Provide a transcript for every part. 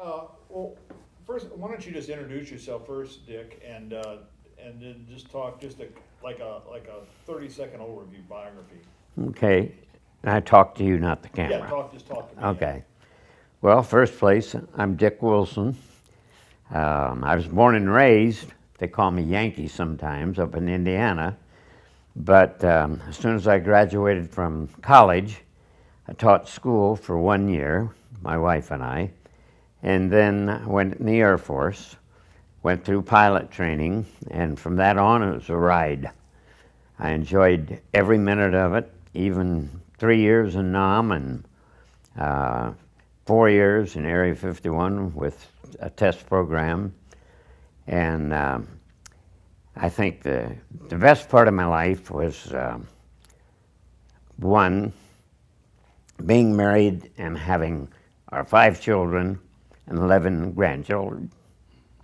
Well, first, why don't you just introduce yourself first, Dick, and then just talk just like a 30-second overview biography. Okay, I talk to you, not the Yeah, camera. just talk to me. Okay. Well, first place, I'm Dick Wilson. I was born and raised, they call me Yankee sometimes, up in Indiana. But as soon as I graduated from college, I taught school for 1 year, my wife and I, and then went in the Air Force, went through pilot training, and from that on it was a ride. I enjoyed every minute of it, even 3 years in Nam and 4 years in Area 51 with a test program. And I think the best part of my life was one, being married and having our 5 children and 11 grandchildren.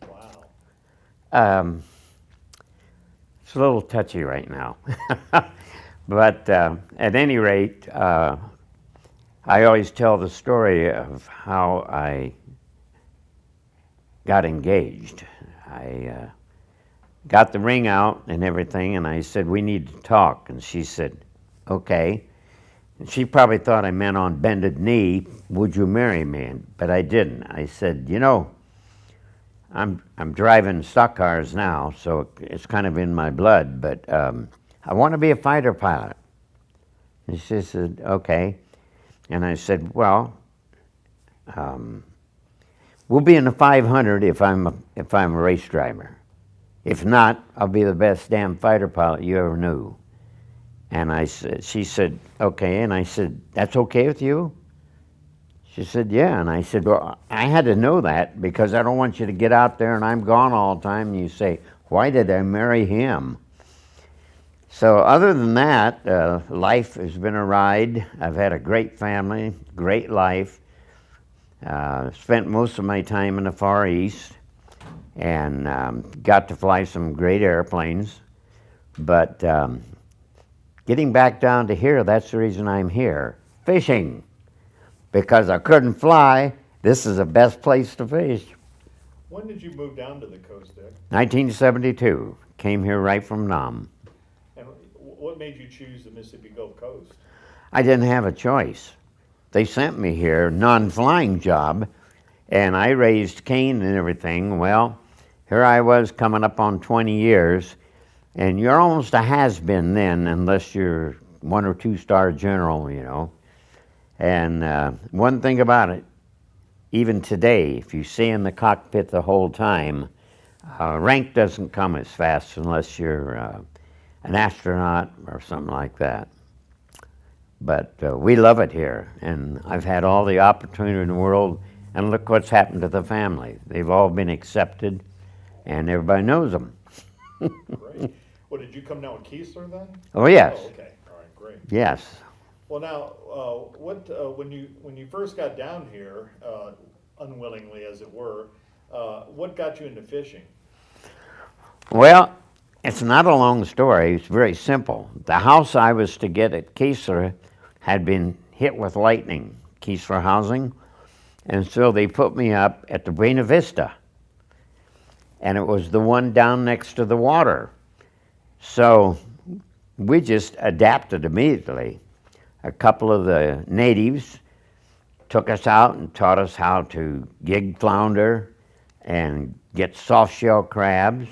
Wow. It's a little touchy right now. But at any rate, I always tell the story of how I got engaged. I got the ring out and everything, and I said, "We need to talk." And she said, "Okay." And she probably thought I meant on bended knee, "Would you marry me?" But I didn't. I said, I'm driving stock cars now, so it's kind of in my blood, but I want to be a fighter pilot." And she said, "Okay." And I said, "Well, we'll be in the 500 if I'm a race driver. If not, I'll be the best damn fighter pilot you ever knew." And she said, "Okay." And I said, "That's okay with you?" She said, "Yeah." And I said, "Well, I had to know that because I don't want you to get out there and I'm gone all the time and you say, 'Why did I marry him?'" So other than that, life has been a ride. I've had a great family, great life. Spent most of my time in the Far East and got to fly some great airplanes. But getting back down to here, that's the reason I'm here. Fishing. Because I couldn't fly, this is the best place to fish. When did you move down to the coast, Dick? 1972. Came here right from Nam. And what made you choose the Mississippi Gulf Coast? I didn't have a choice. They sent me here, non-flying job, and I raised Cain and everything. Well, here I was coming up on 20 years, and you're almost a has-been then, unless you're 1 or 2 star general. And one thing about it, even today, if you stay in the cockpit the whole time, rank doesn't come as fast unless you're an astronaut or something like that. But we love it here, and I've had all the opportunity in the world, and look what's happened to the family. They've all been accepted, and everybody knows them. Great. Well, did you come down with Keesler then? Oh, yes. Oh, okay. All right, great. Yes. Well, now, when you first got down here, unwillingly as it were, what got you into fishing? Well, it's not a long story. It's very simple. The house I was to get at Keesler had been hit with lightning, Keesler Housing, and so they put me up at the Buena Vista, and it was the one down next to the water. So we just adapted immediately. A couple of the natives took us out and taught us how to gig flounder and get soft shell crabs.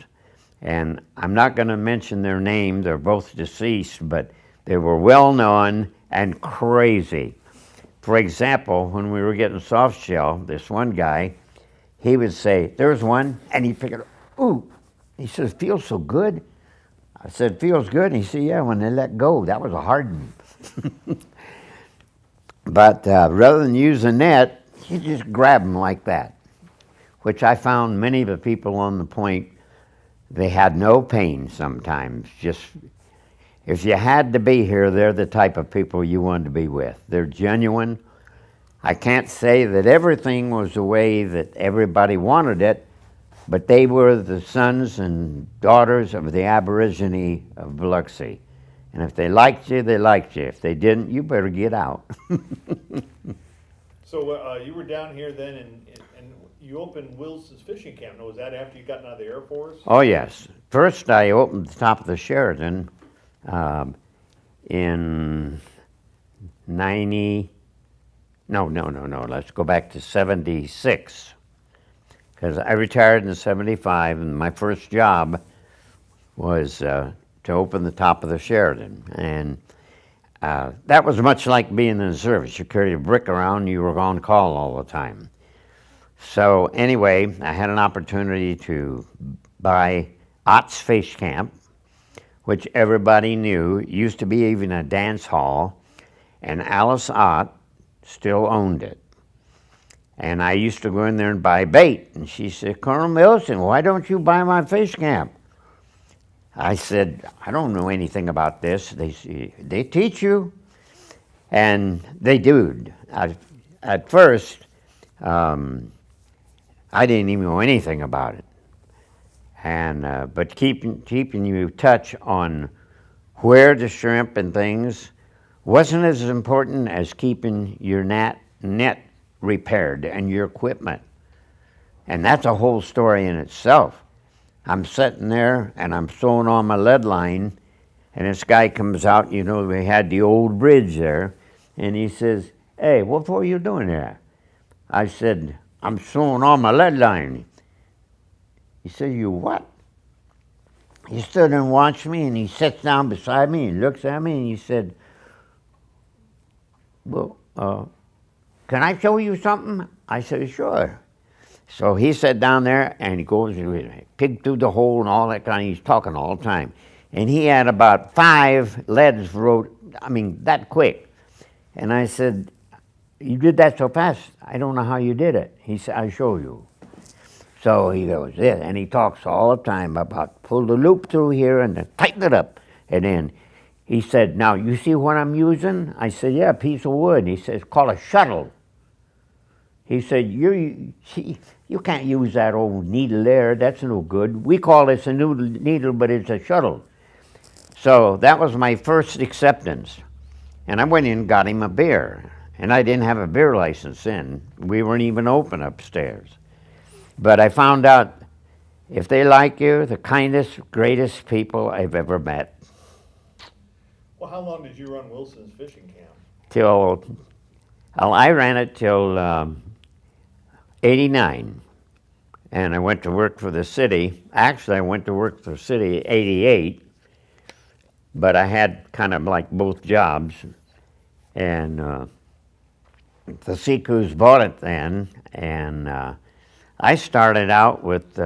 And I'm not going to mention their name, they're both deceased, but they were well known and crazy. For example, when we were getting soft shell, this one guy, he would say, "There's one," and he'd pick it up. "Ooh," he says, "Feels so good." I said, "Feels good?" And he said, "Yeah, when they let go, that was a hard one." But rather than use a net, you just grab them like that, which I found many of the people on the point, they had no pain sometimes. Just, if you had to be here, they're the type of people you wanted to be with. They're genuine. I can't say that everything was the way that everybody wanted it, but they were the sons and daughters of the Aborigine of Biloxi. And if they liked you, they liked you. If they didn't, you better get out. So you were down here then, and you opened Wilson's Fishing Camp. Now, was that after you got out of the Air Force? Oh, yes. First, I opened the top of the Sheraton in 90. No. Let's go back to 76. Because I retired in 75, and my first job was to open the top of the Sheraton. And that was much like being in the service. You carried a brick around, you were on call all the time. So anyway, I had an opportunity to buy Ott's Fish Camp, which everybody knew. It used to be even a dance hall, and Alice Ott still owned it. And I used to go in there and buy bait. And she said, Colonel Milson, why don't you buy my fish camp? I said, I don't know anything about this. They teach you. And they do. At first, I didn't even know anything about it. And but keeping you touch on where to shrimp and things wasn't as important as keeping your net repaired and your equipment. And that's a whole story in itself. I'm sitting there and I'm throwing on my lead line, and this guy comes out, you know, we had the old bridge there, and he says, hey, what are you doing there? I said, I'm throwing on my lead line. He said, you what? He stood and watched me, and he sits down beside me and looks at me, and he said, well, can I show you something? I said, sure. So he sat down there, and he goes and picked through the hole and all that kind of, he's talking all the time. And he had about 5 leads that quick. And I said, you did that so fast, I don't know how you did it. He said, I'll show you. So he goes, yeah, and he talks all the time about pull the loop through here and then tighten it up. And then he said, now you see what I'm using? I said, yeah, a piece of wood. He says, call a shuttle. He said, you can't use that old needle there, that's no good. We call this a needle, but it's a shuttle. So that was my first acceptance. And I went in and got him a beer. And I didn't have a beer license then. We weren't even open upstairs. But I found out if they like you, the kindest, greatest people I've ever met. Well, how long did you run Wilson's Fishing Camp? I ran it till 89. And I went to work for the city. Actually, I went to work for the city 88. But I had kind of like both jobs. And the Seacoos bought it then. And I started out with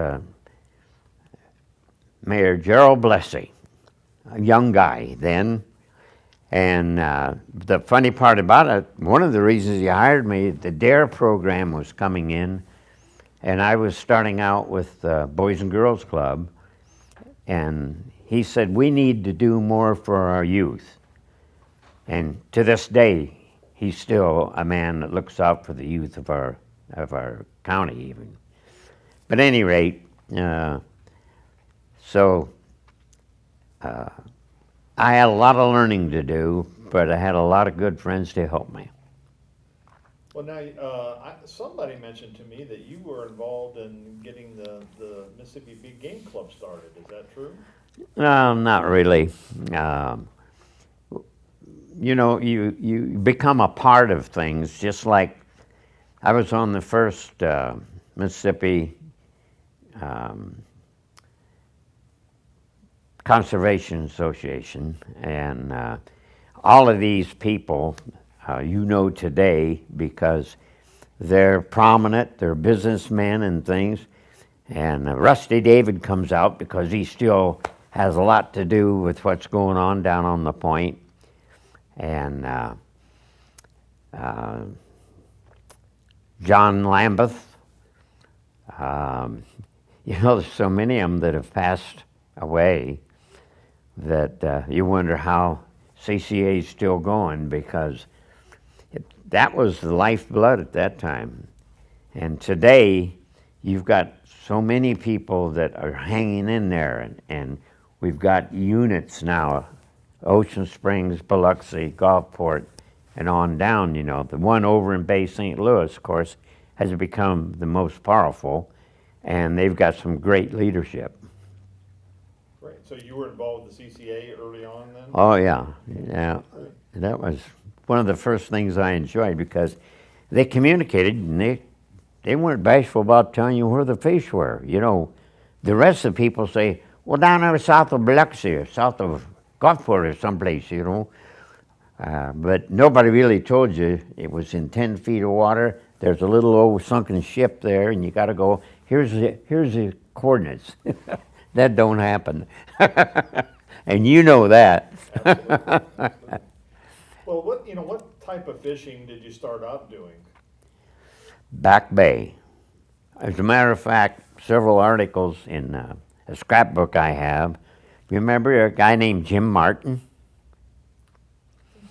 Mayor Gerald Blessey, a young guy then. And the funny part about it, one of the reasons he hired me, the DARE program was coming in, and I was starting out with the Boys and Girls Club, and he said, we need to do more for our youth. And to this day, he's still a man that looks out for the youth of our county even. But at any rate, I had a lot of learning to do, but I had a lot of good friends to help me. Well, now, somebody mentioned to me that you were involved in getting the Mississippi Big Game Club started. Is that true? No, not really. You know, you become a part of things, just like I was on the first Mississippi Conservation Association, and all of these people you know today because they're prominent, they're businessmen and things, and Rusty David comes out because he still has a lot to do with what's going on down on the point, and John Lambeth, you know, there's so many of them that have passed away that you wonder how CCA is still going, because that was the lifeblood at that time. And today, you've got so many people that are hanging in there, and we've got units now, Ocean Springs, Biloxi, Gulfport, and on down, you know. The one over in Bay St. Louis, of course, has become the most powerful, and they've got some great leadership. Great. So you were involved with the CCA early on then? Oh, yeah, yeah. That was one of the first things I enjoyed because they communicated and they weren't bashful about telling you where the fish were. You know, the rest of the people say, well, down there south of Biloxi or south of Gulfport or someplace, you know. But nobody really told you it was in 10 feet of water. There's a little old sunken ship there, and you got to go, here's the coordinates. That don't happen. And you know that. Absolutely. Well, what type of fishing did you start out doing? Back Bay. As a matter of fact, several articles in a scrapbook I have. You remember a guy named Jim Martin?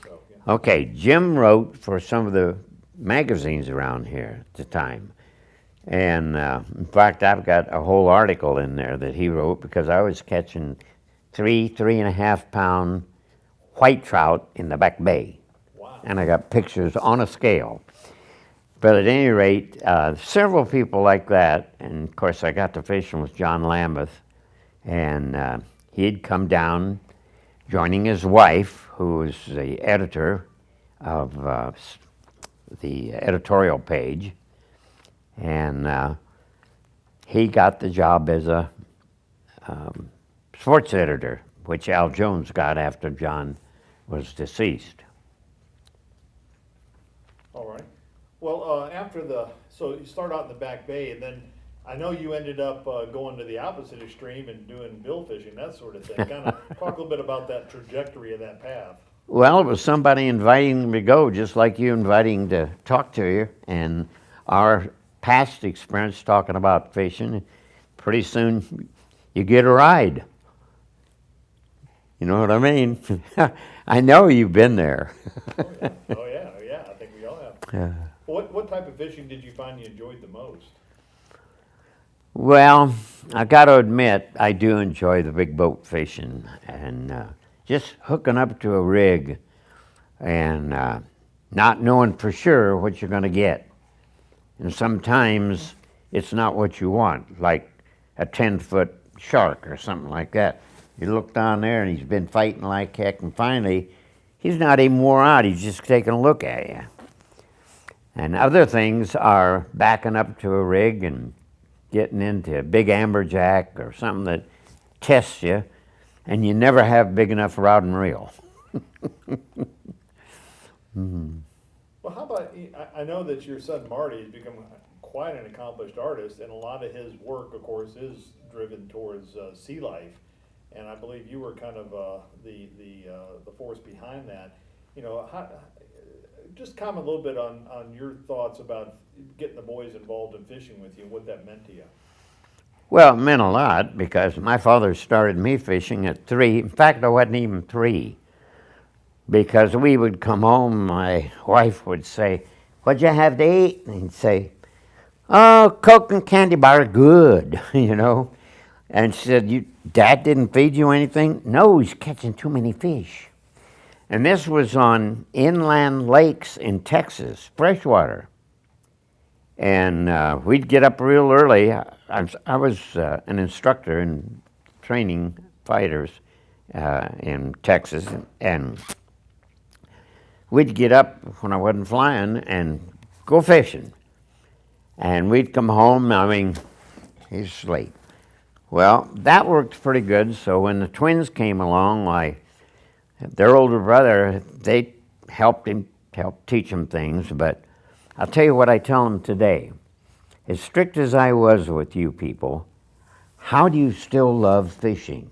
So, yeah. Okay, Jim wrote for some of the magazines around here at the time. And in fact, I've got a whole article in there that he wrote because I was catching 3.5 pound white trout in the Back Bay. Wow. And I got pictures on a scale. But at any rate, several people like that, and of course I got to fishing with John Lambeth, and he'd come down joining his wife, who was the editor of the editorial page, and he got the job as a sports editor, which Al Jones got after John was deceased. All right. Well, so you start out in the Back Bay, and then I know you ended up going to the opposite extreme and doing bill fishing, that sort of thing. Kind of talk a little bit about that trajectory of that path. Well, it was somebody inviting me to go, just like you inviting to talk to you, and our past experience talking about fishing. Pretty soon, you get a ride. You know what I mean? I know you've been there. Oh yeah. I think we all have. Yeah. What type of fishing did you find you enjoyed the most? Well, I got to admit, I do enjoy the big boat fishing and just hooking up to a rig and not knowing for sure what you're going to get. And sometimes it's not what you want, like a 10-foot shark or something like that. You look down there and he's been fighting like heck, and finally, he's not even wore out, he's just taking a look at you. And other things are backing up to a rig and getting into a big amberjack or something that tests you, and you never have big enough rod and reel. Well, how about, I know that your son Marty has become quite an accomplished artist, and a lot of his work, of course, is driven towards sea life. And I believe you were kind of the force behind that. You know, just comment a little bit on your thoughts about getting the boys involved in fishing with you and what that meant to you. Well, it meant a lot because my father started me fishing at 3. In fact, I wasn't even 3. Because we would come home, my wife would say, "What'd you have to eat?" And he'd say, "Oh, Coke and candy bar, good," you know. And she said, "Dad didn't feed you anything?" "No, he's catching too many fish." And this was on inland lakes in Texas, freshwater. And we'd get up real early. I was an instructor in training fighters in Texas, and we'd get up when I wasn't flying and go fishing. And we'd come home, I mean, he's asleep. Well, that worked pretty good, so when the twins came along, their older brother, they helped teach him things, but I'll tell you what I tell them today. As strict as I was with you people, how do you still love fishing?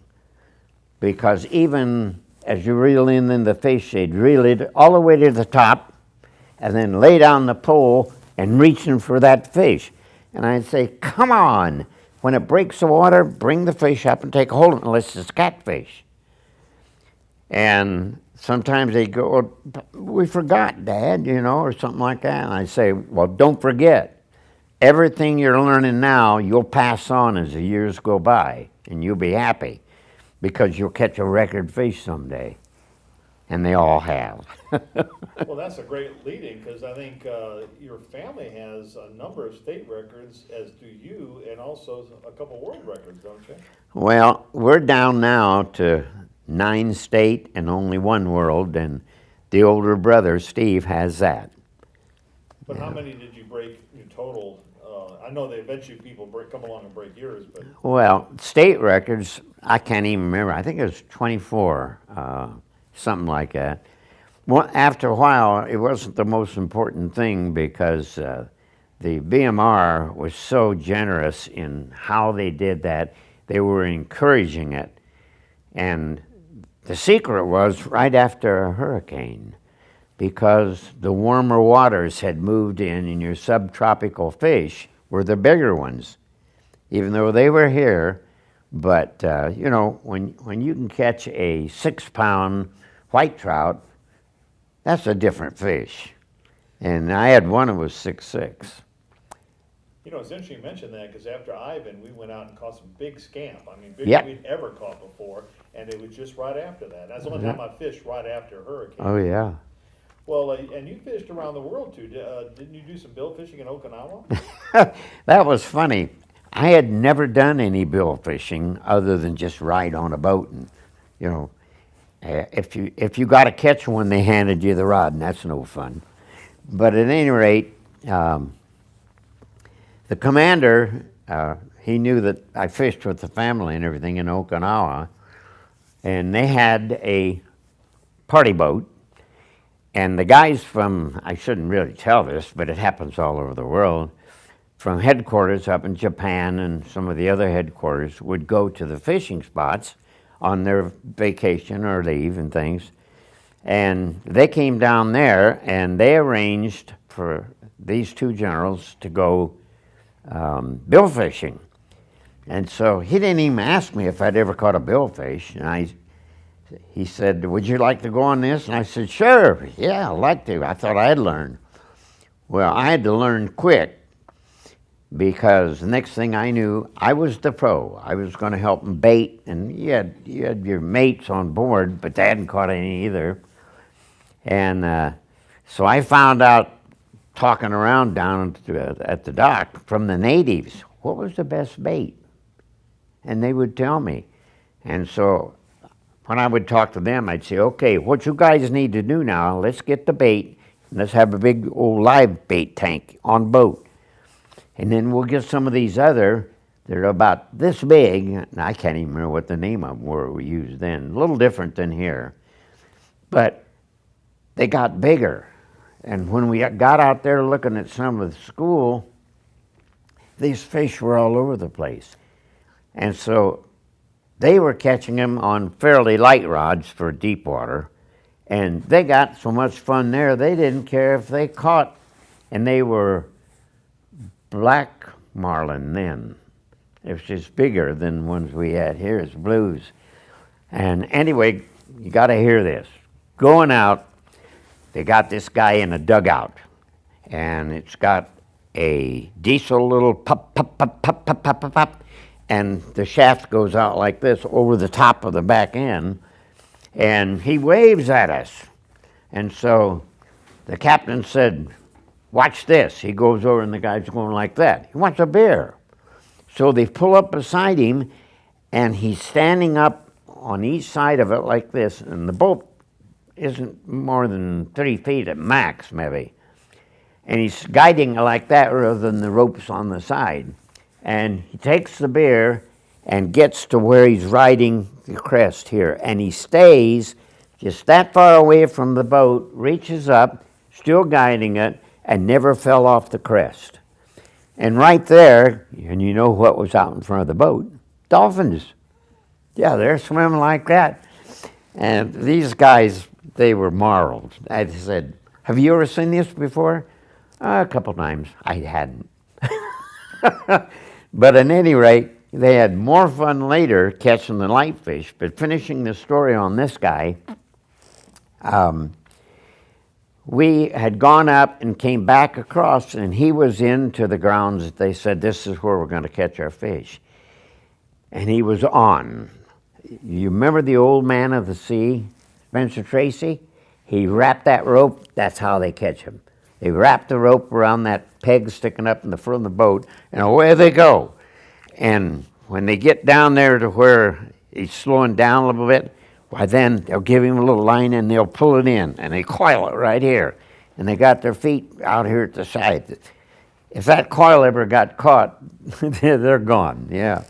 Because even as you reel in the fish, they'd reel it all the way to the top and then lay down the pole and reaching for that fish. And I'd say, come on, when it breaks the water, bring the fish up and take a hold of it unless it's catfish. And sometimes they go, "We forgot, Dad," you know, or something like that. And I say, well, don't forget. Everything you're learning now, you'll pass on as the years go by, and you'll be happy because you'll catch a record fish someday. and they all have. Well, that's a great lead-in, because I think your family has a number of state records, as do you, and also a couple world records, don't you? Well, we're down now to 9 state and only 1 world, and the older brother, Steve, has that. But how many did you break in total? I know that eventually people come along and break yours, but Well, state records, I can't even remember. I think it was 24, something like that. Well, after a while, it wasn't the most important thing because the BMR was so generous in how they did that. They were encouraging it. And the secret was right after a hurricane, because the warmer waters had moved in and your subtropical fish were the bigger ones, even though they were here. But, you know, when you can catch a 6-pound white trout, that's a different fish. And I had one that was 6'6". you know, it's interesting you mention that, because after Ivan, we went out and caught some big scamp. I mean, bigger Yep. than we'd ever caught before, and it was just right after that. That's the only time I fished right after a hurricane. Oh, yeah. Well, and you fished around the world too. Didn't you do some bill fishing in Okinawa? That was funny. I had never done any bill fishing other than just ride on a boat, and you know, if you got to catch one, they handed you the rod, and that's no fun. But at any rate, the commander, he knew that I fished with the family and everything in Okinawa, and they had a party boat. And the guys from, I shouldn't really tell this, but it happens all over the world, from headquarters up in Japan and some of the other headquarters would go to the fishing spots on their vacation or leave and things. And they came down there and they arranged for these 2 generals to go bill fishing. And so he didn't even ask me if I'd ever caught a billfish. And he said, would you like to go on this? And I said, sure, yeah, I'd like to. I thought I'd learn. Well, I had to learn quick, because the next thing I knew, I was the pro. I was going to help them bait, and you had your mates on board, but they hadn't caught any either. And so I found out, talking around down at the dock, from the natives, what was the best bait? And they would tell me. And so when I would talk to them, I'd say, okay, what you guys need to do now, let's get the bait, and let's have a big old live bait tank on boat. And then we'll get some of these other, they're about this big, and I can't even remember what the name of them were we used then, a little different than here. But they got bigger. And when we got out there looking at some of the school, these fish were all over the place. And so they were catching them on fairly light rods for deep water, and they got so much fun there, they didn't care if they caught, and they were black marlin then. It was just bigger than ones we had here, it's blues. And anyway, you got to hear this. Going out, they got this guy in a dugout, and it's got a diesel little pop, pop, pop, pop, pop, pop, pop, pop, and the shaft goes out like this over the top of the back end, and he waves at us. And so the captain said, watch this. He goes over and the guy's going like that. He wants a beer. So they pull up beside him, and he's standing up on each side of it like this, and the boat isn't more than 3 feet at max, maybe. And he's guiding like that rather than the ropes on the side. And he takes the beer and gets to where he's riding the crest here. And he stays just that far away from the boat, reaches up, still guiding it, and never fell off the crest. And right there, and you know what was out in front of the boat? Dolphins. Yeah, they're swimming like that. And these guys, they were marveled. I said, have you ever seen this before? A couple times. I hadn't. But at any rate, they had more fun later catching the light fish. But finishing the story on this guy, we had gone up and came back across, and he was into the grounds that they said, this is where we're going to catch our fish. And he was on. You remember the old man of the sea? Spencer Tracy, he wrapped that rope, that's how they catch him. They wrap the rope around that peg sticking up in the front of the boat, and away they go. And when they get down there to where he's slowing down a little bit, why then they'll give him a little line and they'll pull it in, and they coil it right here. And they got their feet out here at the side. If that coil ever got caught, they're gone, yeah.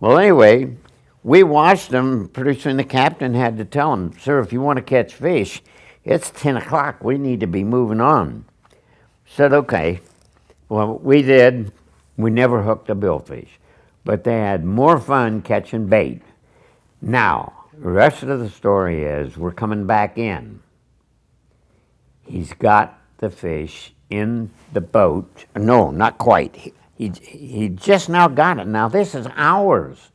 Well, anyway, we watched them. Pretty soon the captain had to tell them, sir, if you want to catch fish, it's 10 o'clock. We need to be moving on. Said, okay. Well, we did. We never hooked a billfish. But they had more fun catching bait. Now, the rest of the story is we're coming back in. He's got the fish in the boat. No, not quite. He just now got it. Now, this is ours.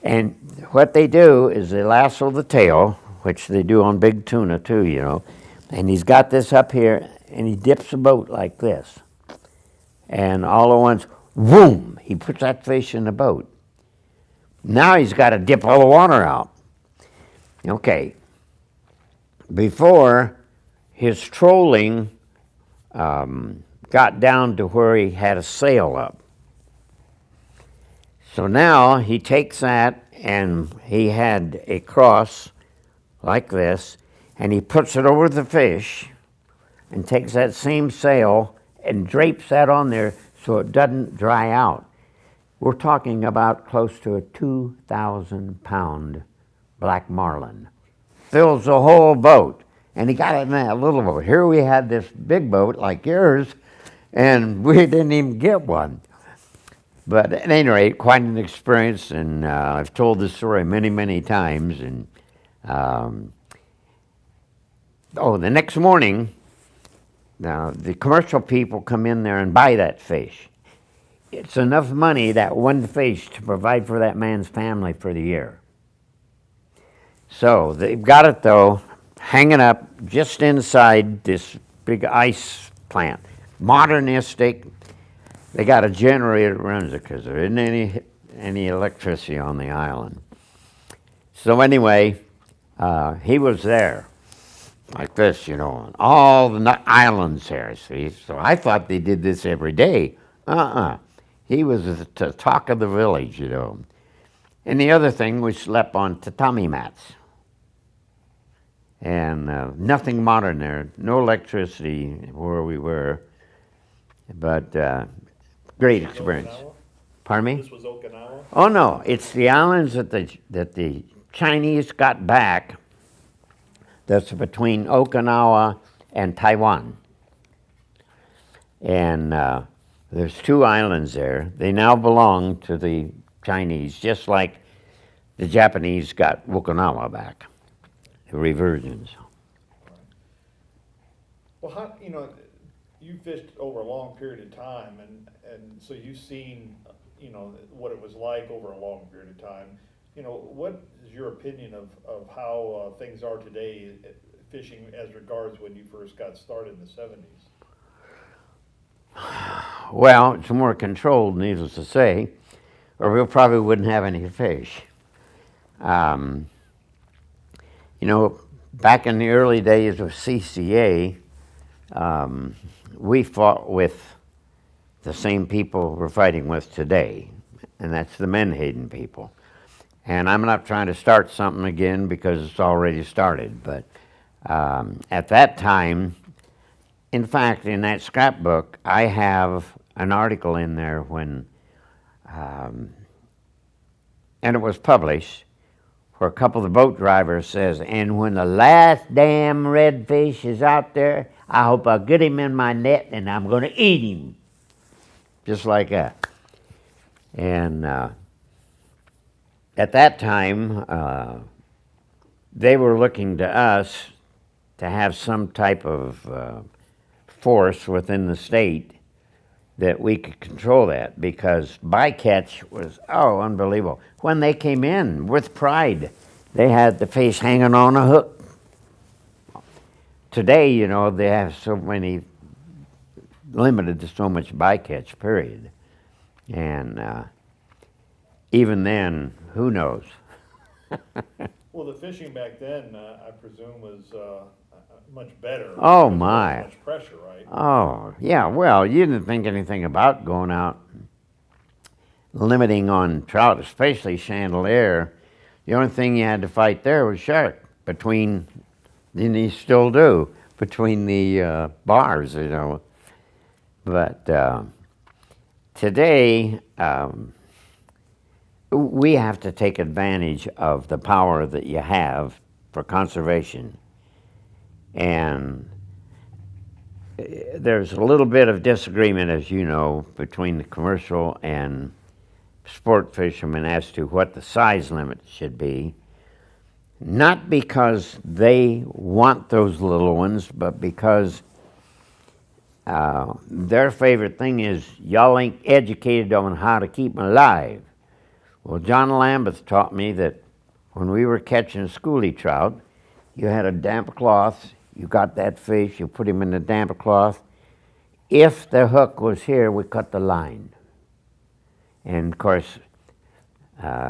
And what they do is they lasso the tail, which they do on big tuna too, you know. And he's got this up here, and he dips the boat like this. And all at once, boom, he puts that fish in the boat. Now he's got to dip all the water out. Okay. Before, his trolling got down to where he had a sail up. So now he takes that, and he had a cross like this, and he puts it over the fish and takes that same sail and drapes that on there so it doesn't dry out. We're talking about close to a 2,000-pound black marlin. Fills the whole boat. And he got it in that little boat. Here we had this big boat like yours, and we didn't even get one. But at any rate, quite an experience, and I've told this story many, many times. And the next morning, now the commercial people come in there and buy that fish. It's enough money, that one fish, to provide for that man's family for the year. So they've got it, though, hanging up just inside this big ice plant. Modernistic. They got a generator that runs it because there isn't any electricity on the island. So anyway, he was there like this, you know, on all the islands there, see. So I thought they did this every day. He was the talk of the village, you know. And the other thing, we slept on tatami mats. And nothing modern there, no electricity where we were, but great experience. Okinawa? Pardon me? This was Okinawa? Oh no, it's the islands that the Chinese got back. That's between Okinawa and Taiwan. And there's 2 islands there. They now belong to the Chinese, just like the Japanese got Okinawa back. The reversions. Well, how, you know, you fished over a long period of time, and so you've seen, you know, what it was like over a long period of time. You know, what is your opinion of how things are today fishing as regards when you first got started in the 70s? Well, it's more controlled, needless to say, or we probably wouldn't have any fish. You know, back in the early days of CCA, we fought with the same people we're fighting with today, and that's the Menhaden people. And I'm not trying to start something again because it's already started, but at that time, in fact, in that scrapbook, I have an article in there when, and it was published, where a couple of the boat drivers says, and when the last damn redfish is out there, I hope I get him in my net and I'm going to eat him. Just like that. And at that time, they were looking to us to have some type of force within the state that we could control that, because bycatch was, unbelievable. When they came in with pride, they had the fish hanging on a hook. Today, you know, they have so many, limited to so much bycatch, period. And even then, who knows? Well, the fishing back then, I presume was, much better. Oh, Because there wasn't my. Much pressure, right? Oh, yeah, well, you didn't think anything about going out limiting on trout, especially chandelier. The only thing you had to fight there was shark between, and you still do, between the bars, you know. But today, we have to take advantage of the power that you have for conservation. And there's a little bit of disagreement, as you know, between the commercial and sport fishermen as to what the size limit should be. Not because they want those little ones, but because their favorite thing is y'all ain't educated on how to keep them alive. Well, John Lambeth taught me that when we were catching schoolie trout, you had a damp cloth, you got that fish, you put him in the damp cloth. If the hook was here, we cut the line. And of course,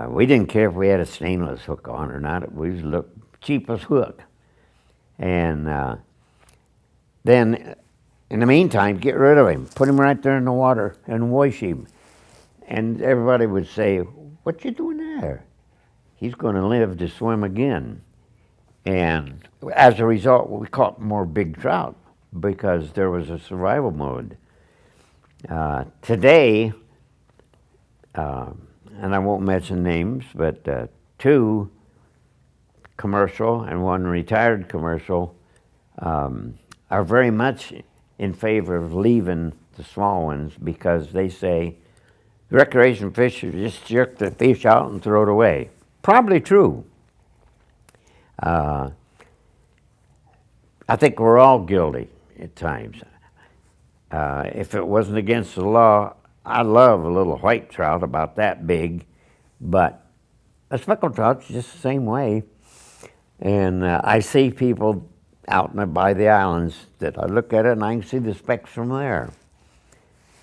we didn't care if we had a stainless hook on or not. We just looked cheapest hook. And then, in the meantime, get rid of him. Put him right there in the water and wash him. And everybody would say, "What you doing there? He's going to live to swim again." And as a result, we caught more big trout because there was a survival mode. Today, and I won't mention names, but 2 commercial and 1 retired commercial are very much in favor of leaving the small ones because they say recreation fishers just jerk the fish out and throw it away. Probably true. I think we're all guilty at times. If it wasn't against the law, I love a little white trout about that big, but a speckled trout's just the same way. And I see people out by the islands that I look at it and I can see the specks from there.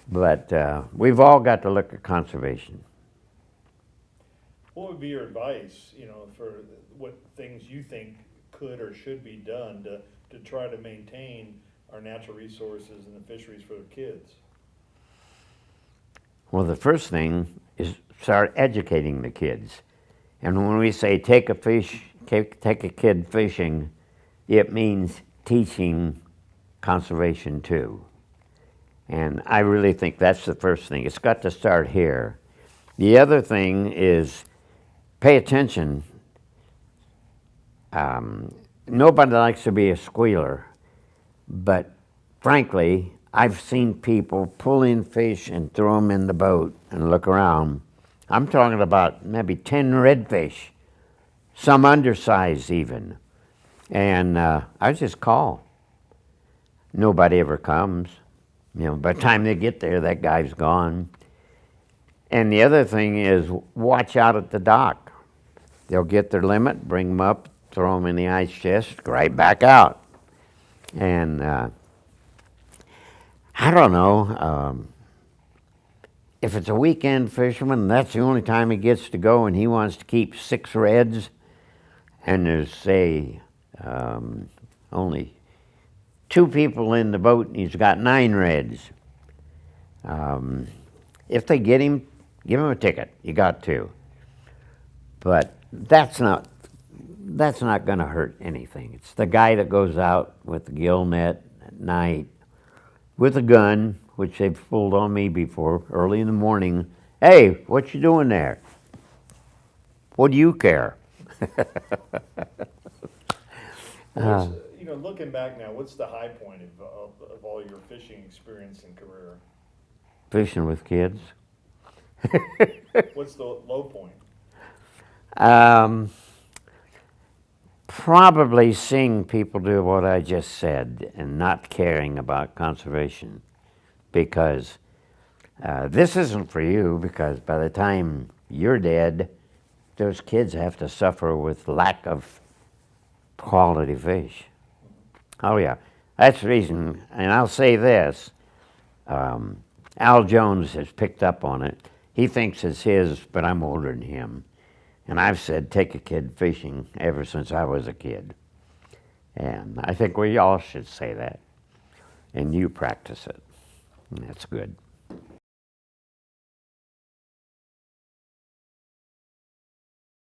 But we've all got to look at conservation. What would be your advice, for what things you think could or should be done to try to maintain our natural resources and the fisheries for the kids? Well, the first thing is start educating the kids. And when we say take a kid fishing, it means teaching conservation too. And I really think that's the first thing. It's got to start here. The other thing is pay attention. Nobody likes to be a squealer, but frankly, I've seen people pull in fish and throw them in the boat and look around. I'm talking about maybe 10 redfish, some undersized even. And I just call. Nobody ever comes. By the time they get there, that guy's gone. And the other thing is watch out at the dock. They'll get their limit, bring them up, throw them in the ice chest, right back out. And I don't know, if it's a weekend fisherman, that's the only time he gets to go and he wants to keep 6 reds, and there's, say, only 2 people in the boat and he's got 9 reds. If they get him, give him a ticket. You got to. But that's not going to hurt anything. It's the guy that goes out with the gill net at night with a gun, which they've pulled on me before, early in the morning. Hey, what you doing there? What do you care? Looking back now, what's the high point of all your fishing experience and career? Fishing with kids. What's the low point? Probably seeing people do what I just said and not caring about conservation, because this isn't for you, because by the time you're dead, those kids have to suffer with lack of quality fish. Oh yeah, that's the reason, and I'll say this, Al Jones has picked up on it. He thinks it's his, but I'm older than him. And I've said, take a kid fishing ever since I was a kid. And I think we all should say that. And you practice it. And that's good.